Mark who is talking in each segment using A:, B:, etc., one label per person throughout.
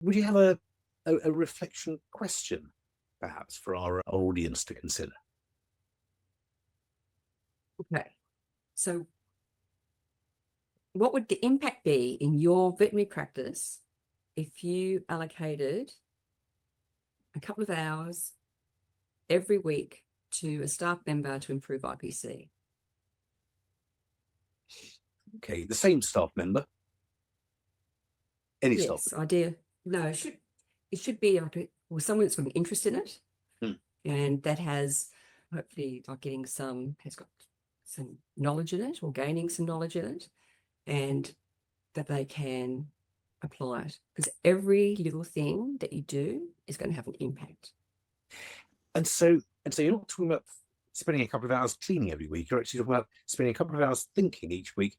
A: Would you have a reflection question, perhaps, for our audience to consider?
B: Okay. So what would the impact be in your veterinary practice if you allocated a couple of hours every week to a staff member to improve IPC?
A: Okay, the same staff member. Any staff?
B: Yes, idea. No, it should be like someone that's got an interest in it, and that has hopefully has got some knowledge in it or gaining some knowledge in it, and that they can apply it, because every little thing that you do is going to have an impact.
A: And so you're not talking about spending a couple of hours cleaning every week. You're actually talking about spending a couple of hours thinking each week,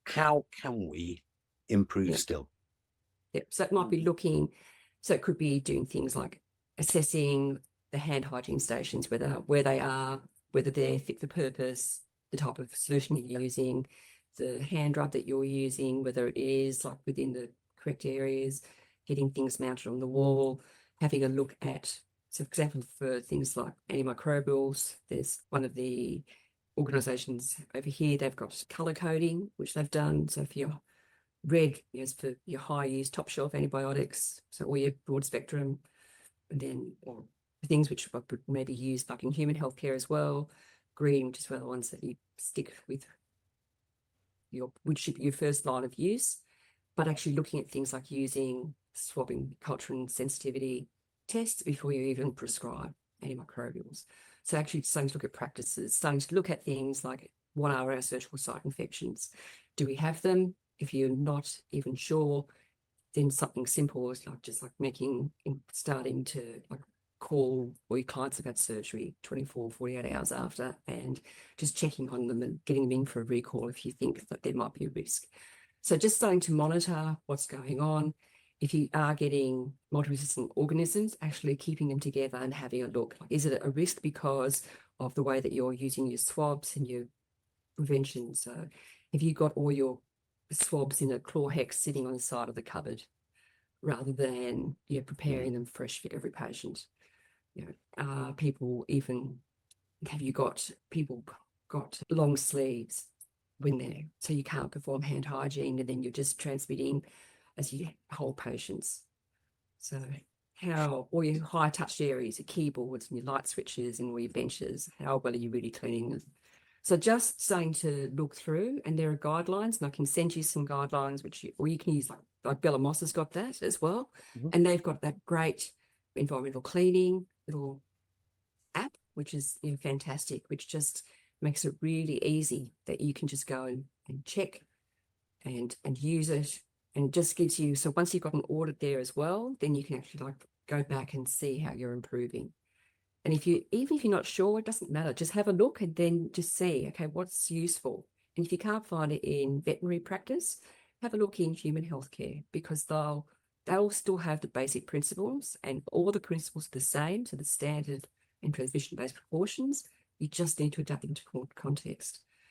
A: how can we improve still?
B: Yep. So it might be so it could be doing things like assessing the hand hygiene stations, where they are, whether they're fit for purpose, the type of solution you're using, the hand rub that you're using, whether it is like within the correct areas, getting things mounted on the wall, having a look at, so for example, for things like antimicrobials, there's one of the organisations over here, they've got colour coding, which they've done. So if you're red is for your high use top shelf antibiotics, so all your broad spectrum, and then or things which would maybe use like in human healthcare as well. Green, which is one of the ones that you stick with which should be your first line of use, but actually looking at things like using swabbing culture and sensitivity tests before you even prescribe antimicrobials. So actually starting to look at practices, starting to look at things like, what are our surgical site infections? Do we have them? If you're not even sure, then something simple is starting to call all your clients have had surgery 24, 48 hours after, and just checking on them and getting them in for a recall if you think that there might be a risk. So just starting to monitor what's going on. If you are getting multi-resistant organisms, actually keeping them together and having a look. Is it a risk because of the way that you're using your swabs and your prevention? So if you've got all your swabs in a claw hex sitting on the side of the cupboard, rather than preparing them fresh for every patient, have you got people got long sleeves when they're, so you can't perform hand hygiene, and then you're just transmitting as you hold patients. So how all your high touched areas, your keyboards and your light switches and all your benches, how well are you really cleaning them? So just starting to look through, and there are guidelines, and I can send you some guidelines, or you can use like Bella Moss has got that as well. And they've got that great environmental cleaning little app, which is fantastic, which just makes it really easy that you can just go and check and use it, and just gives you, so once you've got an audit there as well, then you can actually go back and see how you're improving. And even if you're not sure, it doesn't matter. Just have a look and then just see, okay, what's useful. And if you can't find it in veterinary practice, have a look in human healthcare, because they'll still have the basic principles, and all the principles are the same, so the standard and transmission-based precautions. You just need to adapt them to context.